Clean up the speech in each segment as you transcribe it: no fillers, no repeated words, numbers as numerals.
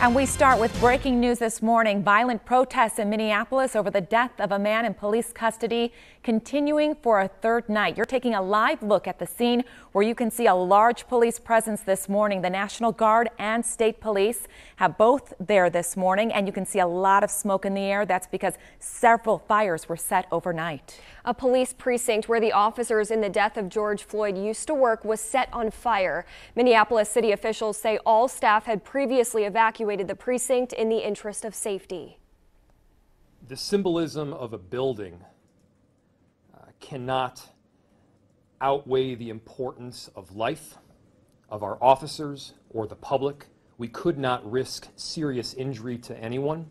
And we start with breaking news this morning. Violent protests in Minneapolis over the death of a man in police custody continuing for a third night. You're taking a live look at the scene where you can see a large police presence this morning. The National Guard and state police have both there this morning, and you can see a lot of smoke in the air. That's because several fires were set overnight. A police precinct where the officers in the death of George Floyd used to work was set on fire. Minneapolis city officials say all staff had previously evacuated the precinct in the interest of safety. The symbolism of a building cannot outweigh the importance of life, of our officers, or the public. We could not risk serious injury to anyone.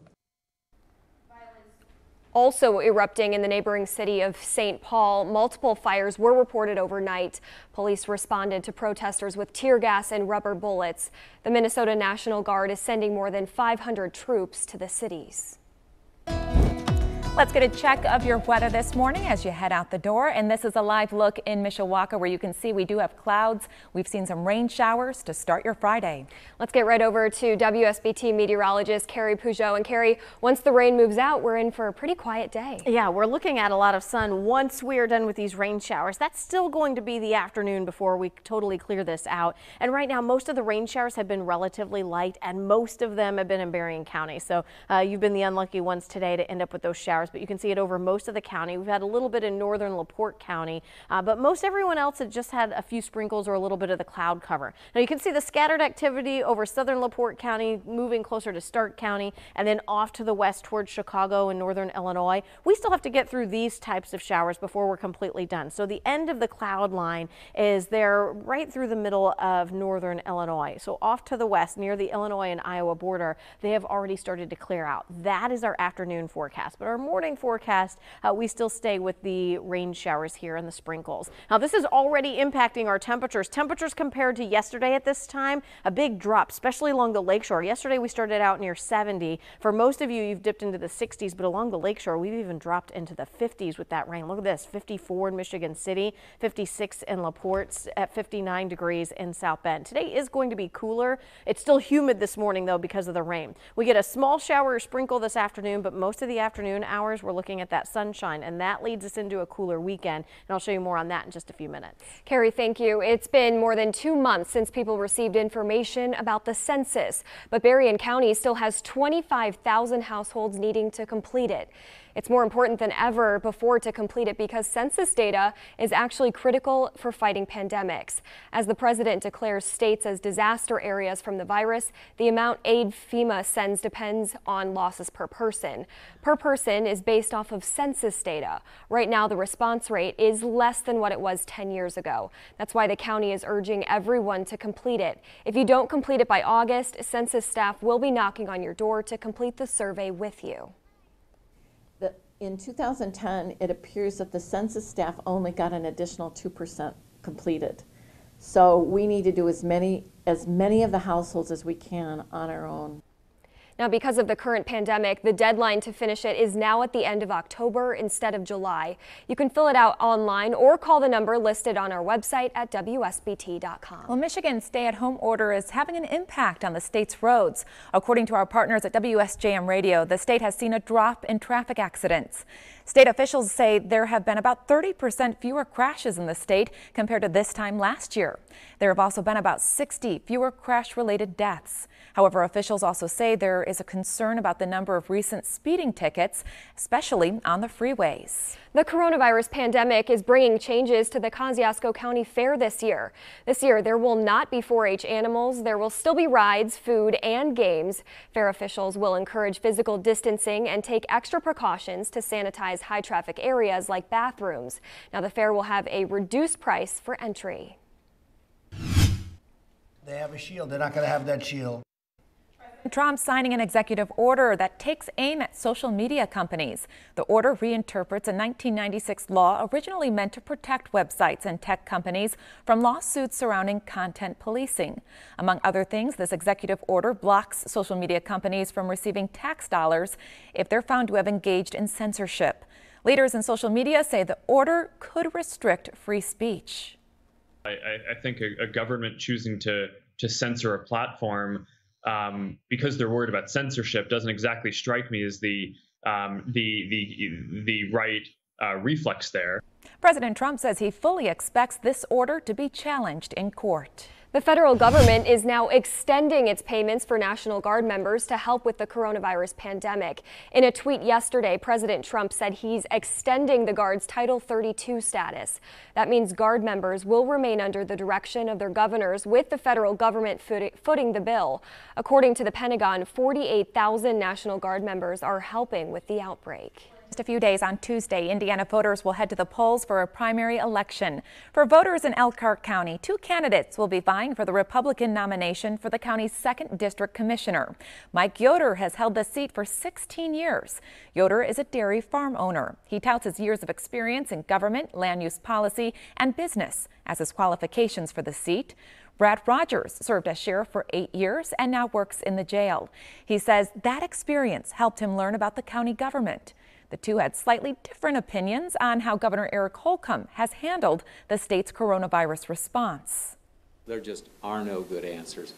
Also erupting in the neighboring city of St. Paul, multiple fires were reported overnight. Police responded to protesters with tear gas and rubber bullets. The Minnesota National Guard is sending more than 500 troops to the cities. Let's get a check of your weather this morning as you head out the door. And this is a live look in Mishawaka where you can see we do have clouds. We've seen some rain showers to start your Friday. Let's get right over to WSBT meteorologist Carrie Peugeot. And Carrie, once the rain moves out, we're in for a pretty quiet day. Yeah, we're looking at a lot of sun once we're done with these rain showers. That's still going to be the afternoon before we totally clear this out. And right now, most of the rain showers have been relatively light, and most of them have been in Berrien County. So you've been the unlucky ones today to end up with those showers. But you can see it over most of the county. We've had a little bit in northern LaPorte County, but most everyone else had just had a few sprinkles or a little bit of the cloud cover. Now you can see the scattered activity over southern LaPorte County, moving closer to Stark County, and then off to the west towards Chicago and northern Illinois. We still have to get through these types of showers before we're completely done. So the end of the cloud line is there right through the middle of northern Illinois. So off to the west near the Illinois and Iowa border, they have already started to clear out. That is our afternoon forecast, but our morning forecast, we still stay with the rain showers here and the sprinkles. Now this is already impacting our temperatures. Temperatures compared to yesterday at this time, a big drop, especially along the lakeshore. Yesterday we started out near 70. For most of you, you've dipped into the 60s, but along the lakeshore, we've even dropped into the 50s with that rain. Look at this, 54 in Michigan City, 56 in LaPorte, at 59 degrees in South Bend. Today is going to be cooler. It's still humid this morning though because of the rain. We get a small shower or sprinkle this afternoon, but most of the afternoon hours we're looking at that sunshine, and that leads us into a cooler weekend. And I'll show you more on that in just a few minutes. Carrie, thank you. It's been more than 2 months since people received information about the census, but Berrien County still has 25,000 households needing to complete it. It's more important than ever before to complete it because census data is actually critical for fighting pandemics. As the president declares states as disaster areas from the virus, the amount aid FEMA sends depends on losses per person. Per person is based off of census data. Right now, the response rate is less than what it was 10 years ago. That's why the county is urging everyone to complete it. If you don't complete it by August, census staff will be knocking on your door to complete the survey with you. In 2010, it appears that the census staff only got an additional 2% completed. So we need to do as many of the households as we can on our own. Now, because of the current pandemic, the deadline to finish it is now at the end of October instead of July. You can fill it out online or call the number listed on our website at WSBT.com. Well, Michigan's stay-at-home order is having an impact on the state's roads. According to our partners at WSJM Radio, the state has seen a drop in traffic accidents. State officials say there have been about 30% fewer crashes in the state compared to this time last year. There have also been about 60 fewer crash-related deaths. However, officials also say there is a concern about the number of recent speeding tickets, especially on the freeways. The coronavirus pandemic is bringing changes to the Kosciuszko County Fair this year. This year, there will not be 4-H animals. There will still be rides, food, and games. Fair officials will encourage physical distancing and take extra precautions to sanitize high-traffic areas like bathrooms. Now, the fair will have a reduced price for entry. They have a shield. They're not going to have that shield. Trump signing an executive order that takes aim at social media companies. The order reinterprets a 1996 law originally meant to protect websites and tech companies from lawsuits surrounding content policing. Among other things, this executive order blocks social media companies from receiving tax dollars if they're found to have engaged in censorship. Leaders in social media say the order could restrict free speech. I think a government choosing to censor a platform because they're worried about censorship doesn't exactly strike me as the right reflex there. President Trump says he fully expects this order to be challenged in court. The federal government is now extending its payments for National Guard members to help with the coronavirus pandemic. In a tweet yesterday, President Trump said he's extending the Guard's Title 32 status. That means Guard members will remain under the direction of their governors, with the federal government footing the bill. According to the Pentagon, 48,000 National Guard members are helping with the outbreak. Just a few days on Tuesday, Indiana voters will head to the polls for a primary election. For voters in Elkhart County, 2 candidates will be vying for the Republican nomination for the county's 2nd District Commissioner. Mike Yoder has held the seat for 16 years. Yoder is a dairy farm owner. He touts his years of experience in government, land use policy, and business as his qualifications for the seat. Brad Rogers served as sheriff for 8 years and now works in the jail. He says that experience helped him learn about the county government. The two had slightly different opinions on how Governor Eric Holcomb has handled the state's coronavirus response. There just are no good answers,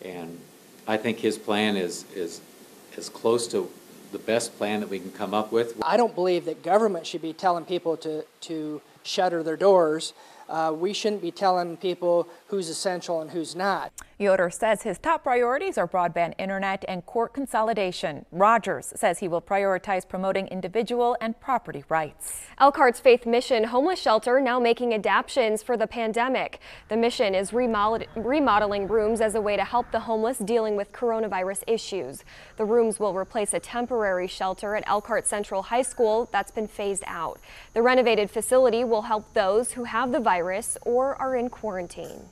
and I think his plan is as close to the best plan that we can come up with. I don't believe that government should be telling people to shutter their doors. We shouldn't be telling people who's essential and who's not. Yoder says his top priorities are broadband internet and court consolidation. Rogers says he will prioritize promoting individual and property rights. Elkhart's Faith Mission homeless shelter now making adaptations for the pandemic. The mission is remodeling rooms as a way to help the homeless dealing with coronavirus issues. The rooms will replace a temporary shelter at Elkhart Central High School that's been phased out. The renovated facility will help those who have the virus or are in quarantine.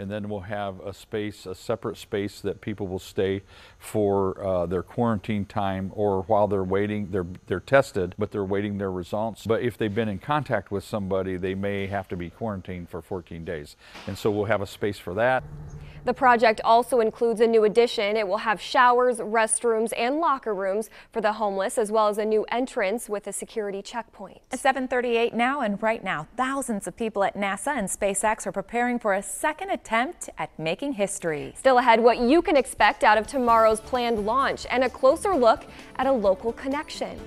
And then we'll have a separate space that people will stay for their quarantine time, or while they're waiting, they're tested, but they're waiting their results. But if they've been in contact with somebody, they may have to be quarantined for 14 days. And so we'll have a space for that. The project also includes a new addition. It will have showers, restrooms, and locker rooms for the homeless, as well as a new entrance with a security checkpoint. At 7:38 now, and right now, thousands of people at NASA and SpaceX are preparing for a second attempt at making history. Still ahead, what you can expect out of tomorrow's planned launch and a closer look at a local connection.